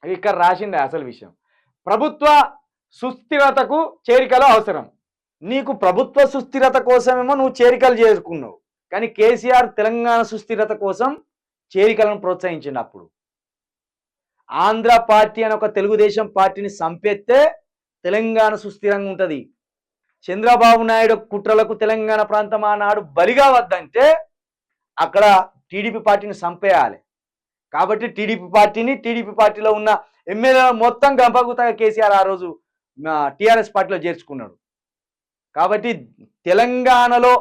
ఇక్కడ రాసింది అసలు విషయం. ప్రభుత్వ సుస్థిరతకు చేరికలు అవసరం. నీకు ప్రభుత్వ సుస్థిరత కోసమేమో నువ్వు చేరికలు చేసుకున్నావు, కానీ కేసీఆర్ తెలంగాణ సుస్థిరత కోసం చేరికలను ప్రోత్సహించిండు. అప్పుడు ఆంధ్ర పార్టీ అని ఒక తెలుగుదేశం పార్టీని సంపెత్తే తెలంగాణ సుస్థిరంగా ఉంటుంది. చంద్రబాబు నాయుడు కుట్రలకు తెలంగాణ ప్రాంతం ఆనాడు బలిగా వద్దంటే అక్కడ టీడీపీ పార్టీని సంపేయాలి. కాబట్టి టీడీపీ పార్టీలో ఉన్న ఎమ్మెల్యే మొత్తం గంపగుతగా కేసీఆర్ ఆ రోజు టీఆర్ఎస్ పార్టీలో చేర్చుకున్నాడు. కాబట్టి తెలంగాణలో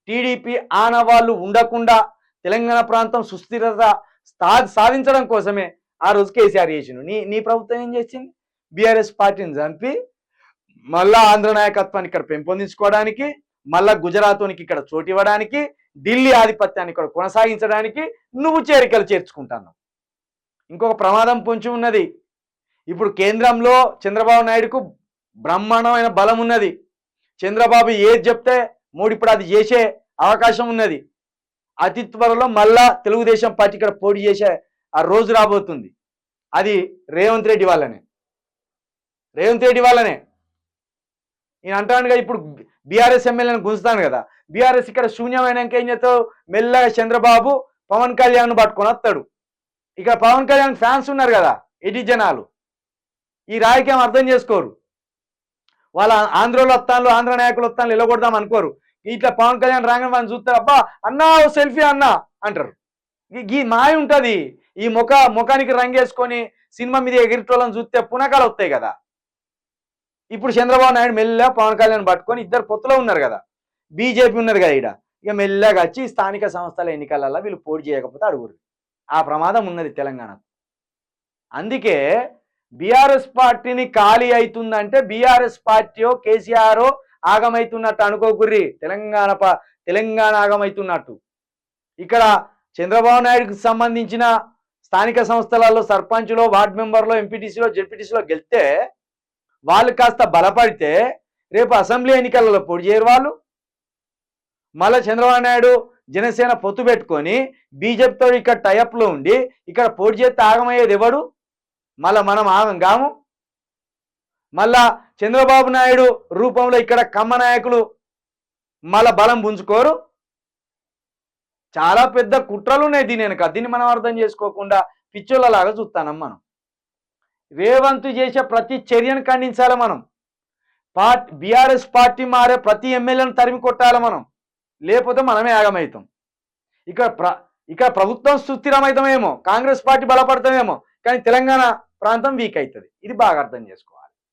టీడీపీ ఆనవాళ్ళు ఉండకుండా తెలంగాణ ప్రాంతం సుస్థిరత సాధించడం కోసమే ఆ రోజు కేసీఆర్ చేసిండు. నీ ప్రభుత్వం ఏం చేసింది? బీఆర్ఎస్ పార్టీని చంపి మళ్ళా ఆంధ్ర నాయకత్వాన్ని ఇక్కడ పెంపొందించుకోవడానికి, మళ్ళా గుజరాత్కి ఇక్కడ చోటు ఇవ్వడానికి, ఢిల్లీ ఆధిపత్యాన్ని ఇక్కడ కొనసాగించడానికి నువ్వు చేరికలు చేర్చుకుంటాను. ఇంకొక ప్రమాదం పొంచి ఉన్నది. ఇప్పుడు కేంద్రంలో చంద్రబాబు నాయుడుకు బ్రహ్మాండమైన బలం ఉన్నది. చంద్రబాబు ఏది చెప్తే మోడీ ఇప్పుడు అది చేసే అవకాశం ఉన్నది. అతి త్వరలో మళ్ళా తెలుగుదేశం పార్టీ ఇక్కడ పోటీ చేసే ఆ రోజు రాబోతుంది. అది రేవంత్ రెడ్డి వాళ్ళనే. నేను అంటానుగా, ఇప్పుడు బీఆర్ఎస్ ఎమ్మెల్యేని గుంజుతాను కదా, బీఆర్ఎస్ ఇక్కడ శూన్యమైనాక ఏం చేస్తావు? మెల్లగా చంద్రబాబు పవన్ కళ్యాణ్ పట్టుకొని వస్తాడు. ఇక్కడ పవన్ కళ్యాణ్ ఫ్యాన్స్ ఉన్నారు కదా, ఎడి జనాలు, ఈ రాజకీయం అర్థం చేసుకోరు. వాళ్ళ ఆంధ్రలో వస్తాను, ఆంధ్ర నాయకులు వస్తాను వెళ్ళగొడదాం అనుకోరు. ఇట్లా పవన్ కళ్యాణ్ రాగానే మనం చూస్తారు, అబ్బా అన్నా సెల్ఫీ అన్నా అంటారు. ఈ మాయ ఉంటుంది. ఈ ముఖానికి రంగేసుకొని సినిమా మీద ఎగిరిటోళ్ళని చూస్తే పునకాలు వస్తాయి కదా. ఇప్పుడు చంద్రబాబు నాయుడు మెల్లగా పవన్ కళ్యాణ్ పట్టుకొని, ఇద్దరు పొత్తులో ఉన్నారు కదా, బీజేపీ ఉన్నారు కదా ఈడ, ఇక మెల్లగా వచ్చి స్థానిక సంస్థల ఎన్నికలలో వీళ్ళు పోటీ చేయకపోతే అడుగురు. ఆ ప్రమాదం ఉన్నది తెలంగాణకు. అందుకే బీఆర్ఎస్ పార్టీని ఖాళీ అవుతుందంటే బీఆర్ఎస్ పార్టీయో కేసీఆర్ ఆగమైతున్నట్టు అనుకోకుర్రి. తెలంగాణ ఆగమైతున్నట్టు. ఇక్కడ చంద్రబాబు నాయుడుకి సంబంధించిన స్థానిక సంస్థలలో సర్పంచ్లో, వార్డు మెంబర్లో, ఎంపీటీసీలో, జెడ్పీటీసీలో గెలిస్తే వాళ్ళు కాస్త బలపడితే రేపు అసెంబ్లీ ఎన్నికలలో పోటీ చేయరు వాళ్ళు. మళ్ళీ చంద్రబాబు నాయుడు జనసేన పొత్తు పెట్టుకొని బీజేపీతో ఇక్కడ టైఅప్లో ఉండి ఇక్కడ పోటీ చేస్తే ఆగమయ్యేది ఎవడు? మళ్ళీ మనం ఆగం కాము. మళ్ళా చంద్రబాబు నాయుడు రూపంలో ఇక్కడ కమ్మ నాయకులు మళ్ళా బలం పుంజుకోరు. చాలా పెద్ద కుట్రలు ఉన్నాయి దీని వెనక. దీన్ని మనం అర్థం చేసుకోకుండా పిచ్చోళ్ళలాగా చూస్తాం మనం. రేవంత్ చేసే ప్రతి చర్యను ఖండించాలి మనం. బీఆర్ఎస్ పార్టీ మారే ప్రతి ఎమ్మెల్యేను తరిమి కొట్టాలి మనం, లేకపోతే మనమే ఆగమవుతాం. ఇక్కడ ప్రభుత్వం సుస్థిరమవుతామేమో, కాంగ్రెస్ పార్టీ బలపడతామేమో, కానీ తెలంగాణ ప్రాంతం వీక్ అవుతుంది. ఇది బాగా అర్థం చేసుకోవాలి.